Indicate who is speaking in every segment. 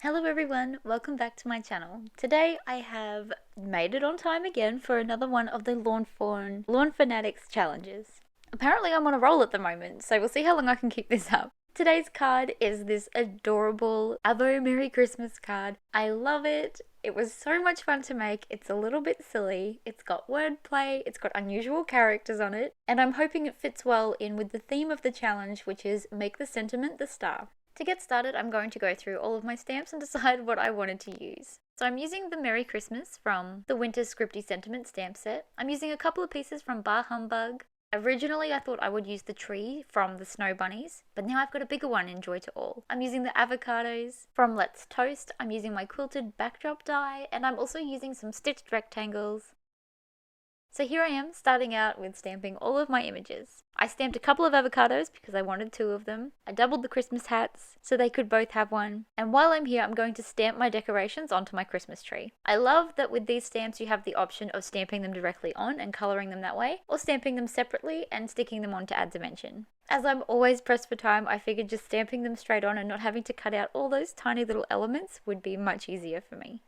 Speaker 1: Hello everyone, welcome back to my channel. Today I have made it on time again for another one of the Lawn Fawn Lawnfawnatics challenges. Apparently I'm on a roll at the moment, so we'll see how long I can keep this up. Today's card is this adorable Avo Merry Christmas card. I love it. It was so much fun to make. It's a little bit silly. It's got wordplay, it's got unusual characters on it, and I'm hoping it fits well in with the theme of the challenge, which is make the sentiment the star. To get started, I'm going to go through all of my stamps and decide what I wanted to use. So I'm using the Merry Christmas from the Winter Scripty Sentiment stamp set. I'm using a couple of pieces from Bah Humbug. Originally, I thought I would use the tree from the Snow Bunnies, but now I've got a bigger one in Joy to All. I'm using the avocados from Let's Toast. I'm using my quilted backdrop die, and I'm also using some stitched rectangles. So here I am, starting out with stamping all of my images. I stamped a couple of avocados because I wanted two of them. I doubled the Christmas hats so they could both have one. And while I'm here, I'm going to stamp my decorations onto my Christmas tree. I love that with these stamps you have the option of stamping them directly on and colouring them that way, or stamping them separately and sticking them on to add dimension. As I'm always pressed for time, I figured just stamping them straight on and not having to cut out all those tiny little elements would be much easier for me.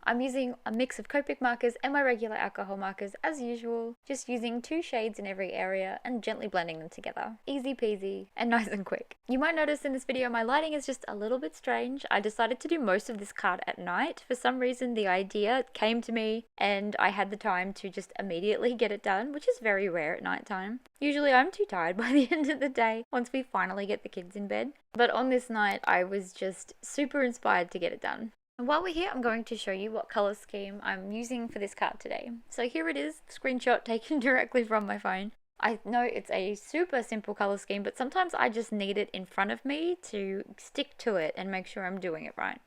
Speaker 1: I'm using a mix of Copic markers and my regular alcohol markers as usual, just using 2 shades in every area and gently blending them together. Easy peasy and nice and quick. You might notice in this video my lighting is just a little bit strange. I decided to do most of this card at night. For some reason the idea came to me and I had the time to just immediately get it done, which is very rare at night time. Usually I'm too tired by the end of the day once we finally get the kids in bed. But on this night I was just super inspired to get it done. And while we're here, I'm going to show you what colour scheme I'm using for this card today. So here it is, screenshot taken directly from my phone. I know it's a super simple colour scheme, but sometimes I just need it in front of me to stick to it and make sure I'm doing it right.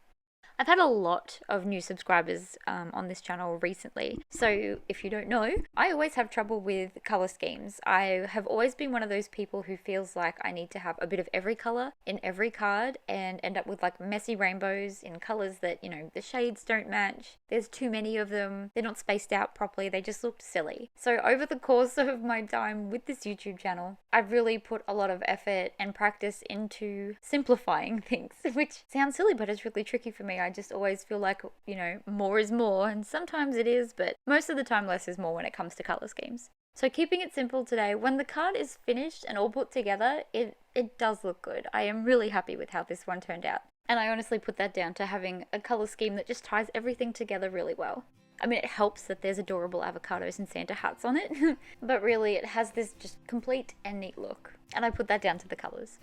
Speaker 1: I've had a lot of new subscribers on this channel recently, so if you don't know, I always have trouble with colour schemes. I have always been one of those people who feels like I need to have a bit of every colour in every card and end up with like messy rainbows in colours that, you know, the shades don't match. There's too many of them, they're not spaced out properly, they just look silly. So over the course of my time with this YouTube channel, I've really put a lot of effort and practice into simplifying things, which sounds silly, but it's really tricky for me. I just always feel like, you know, more is more, and sometimes it is, but most of the time less is more when it comes to colour schemes. So keeping it simple today, when the card is finished and all put together, it does look good. I am really happy with how this one turned out. And I honestly put that down to having a colour scheme that just ties everything together really well. I mean, it helps that there's adorable avocados and Santa hats on it, but really it has this just complete and neat look. And I put that down to the colours.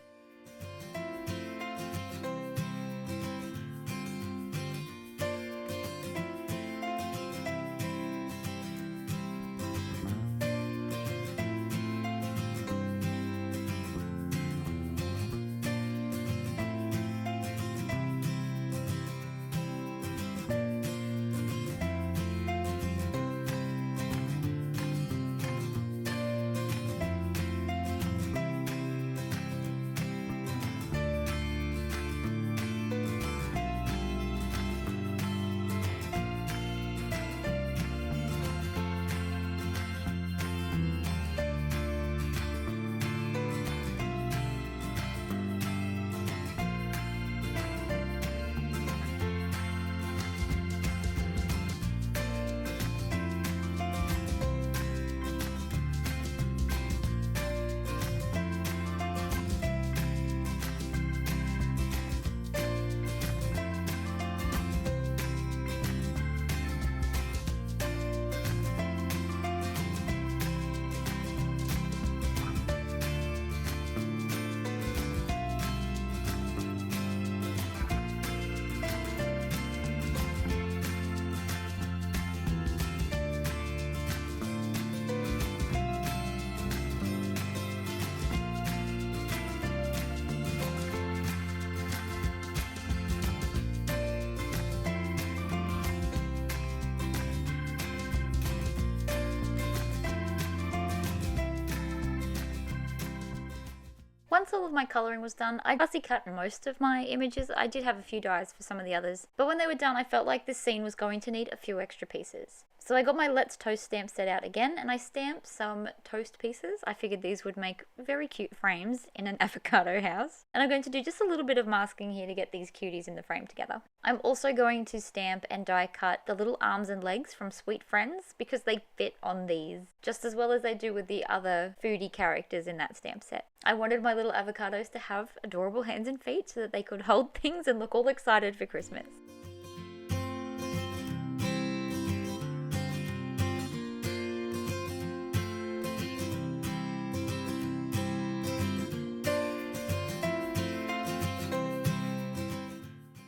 Speaker 1: Once all of my colouring was done, I fussy cut most of my images. I did have a few dies for some of the others, but when they were done I felt like this scene was going to need a few extra pieces. So I got my Let's Toast stamp set out again, and I stamped some toast pieces. I figured these would make very cute frames in an avocado house. And I'm going to do just a little bit of masking here to get these cuties in the frame together. I'm also going to stamp and die cut the little arms and legs from Sweet Friends because they fit on these just as well as they do with the other foodie characters in that stamp set. I wanted my little avocados to have adorable hands and feet so that they could hold things and look all excited for Christmas.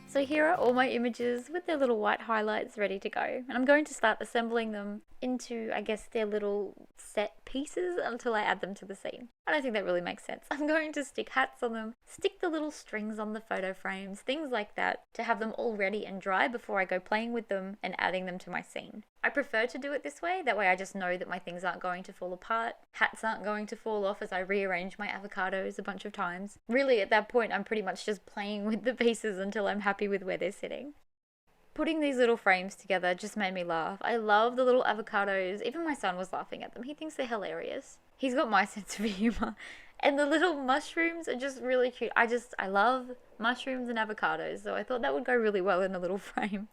Speaker 1: So here are all my images with their little white highlights ready to go. And I'm going to start assembling them into, I guess, their little set pieces until I add them to the scene. I don't think that really makes sense. I'm going to stick hats on them, stick the little strings on the photo frames, things like that, to have them all ready and dry before I go playing with them and adding them to my scene. I prefer to do it this way, that way I just know that my things aren't going to fall apart, hats aren't going to fall off as I rearrange my avocados a bunch of times. Really, at that point, I'm pretty much just playing with the pieces until I'm happy with where they're sitting. Putting these little frames together just made me laugh. I love the little avocados. Even my son was laughing at them. He thinks they're hilarious. He's got my sense of humor. And the little mushrooms are just really cute. I love mushrooms and avocados, so I thought that would go really well in a little frame.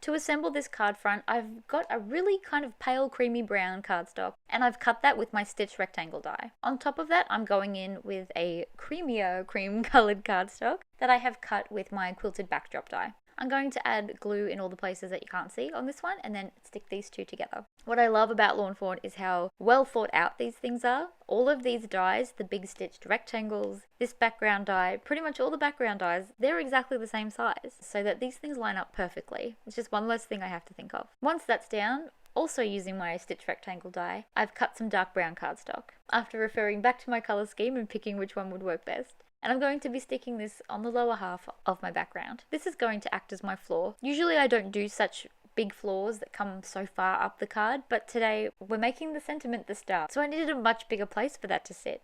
Speaker 1: To assemble this card front, I've got a really kind of pale creamy brown cardstock, and I've cut that with my stitched rectangle die. On top of that, I'm going in with a creamier cream colored cardstock that I have cut with my quilted backdrop die. I'm going to add glue in all the places that you can't see on this one and then stick these two together. What I love about Lawn Fawn is how well thought out these things are. All of these dies, the big stitched rectangles, this background die, pretty much all the background dies, they're exactly the same size so that these things line up perfectly. It's just one less thing I have to think of. Once that's down, also using my stitched rectangle die, I've cut some dark brown cardstock after referring back to my colour scheme and picking which one would work best. And I'm going to be sticking this on the lower half of my background. This is going to act as my floor. Usually I don't do such big floors that come so far up the card, but today we're making the sentiment the star, so I needed a much bigger place for that to sit.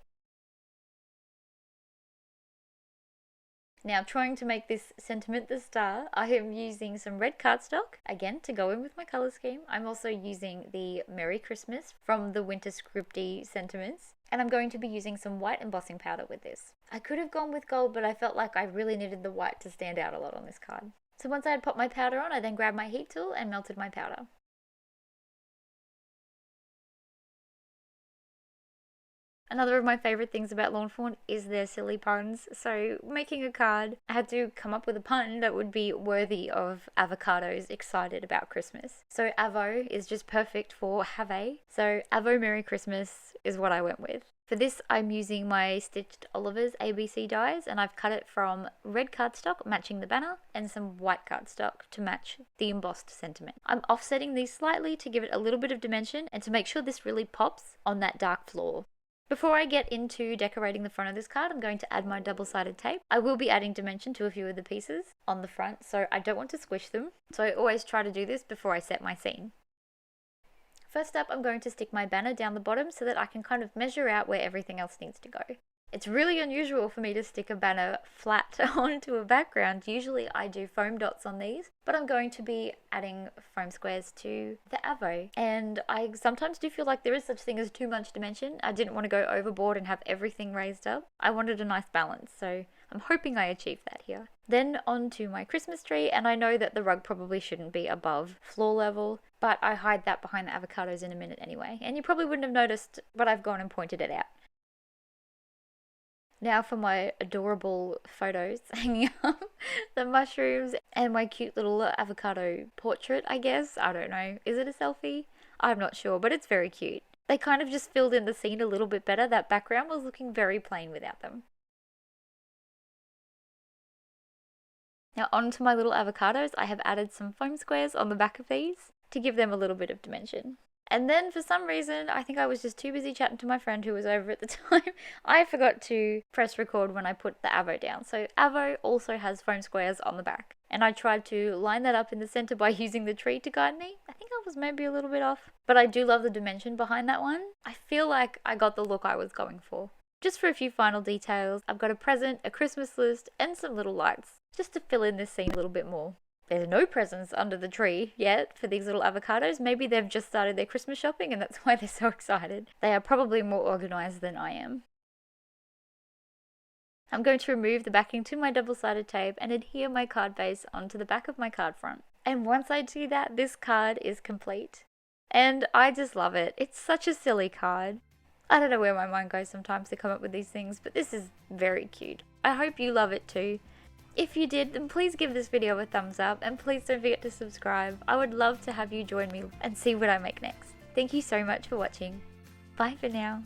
Speaker 1: Now, trying to make this sentiment the star, I am using some red cardstock, again, to go in with my colour scheme. I'm also using the Merry Christmas from the Winter Scripty sentiments, and I'm going to be using some white embossing powder with this. I could have gone with gold, but I felt like I really needed the white to stand out a lot on this card. So once I had popped my powder on, I then grabbed my heat tool and melted my powder. Another of my favourite things about Lawn Fawn is their silly puns. So making a card, I had to come up with a pun that would be worthy of avocados excited about Christmas. So avo is just perfect for have a. So avo Merry Christmas is what I went with. For this, I'm using my Stitched Oliver's ABC dies, and I've cut it from red cardstock matching the banner and some white cardstock to match the embossed sentiment. I'm offsetting these slightly to give it a little bit of dimension and to make sure this really pops on that dark floor. Before I get into decorating the front of this card, I'm going to add my double-sided tape. I will be adding dimension to a few of the pieces on the front, so I don't want to squish them. So I always try to do this before I set my scene. First up, I'm going to stick my banner down the bottom so that I can kind of measure out where everything else needs to go. It's really unusual for me to stick a banner flat onto a background. Usually I do foam dots on these, but I'm going to be adding foam squares to the avo. And I sometimes do feel like there is such thing as too much dimension. I didn't want to go overboard and have everything raised up. I wanted a nice balance, so I'm hoping I achieved that here. Then onto my Christmas tree, and I know that the rug probably shouldn't be above floor level, but I hide that behind the avocados in a minute anyway. And you probably wouldn't have noticed, but I've gone and pointed it out. Now for my adorable photos hanging up, the mushrooms and my cute little avocado portrait, I guess. I don't know. Is it a selfie? I'm not sure, but it's very cute. They kind of just filled in the scene a little bit better. That background was looking very plain without them. Now onto my little avocados, I have added some foam squares on the back of these to give them a little bit of dimension. And then for some reason, I think I was just too busy chatting to my friend who was over at the time, I forgot to press record when I put the avo down. So avo also has foam squares on the back. And I tried to line that up in the center by using the tree to guide me. I think I was maybe a little bit off. But I do love the dimension behind that one. I feel like I got the look I was going for. Just for a few final details, I've got a present, a Christmas list, and some little lights, just to fill in this scene a little bit more. There's no presents under the tree yet for these little avocados. Maybe they've just started their Christmas shopping and that's why they're so excited. They are probably more organized than I am. I'm going to remove the backing to my double-sided tape and adhere my card base onto the back of my card front. And once I do that, this card is complete. And I just love it. It's such a silly card. I don't know where my mind goes sometimes to come up with these things, but this is very cute. I hope you love it too. If you did, then please give this video a thumbs up and please don't forget to subscribe. I would love to have you join me and see what I make next. Thank you so much for watching. Bye for now.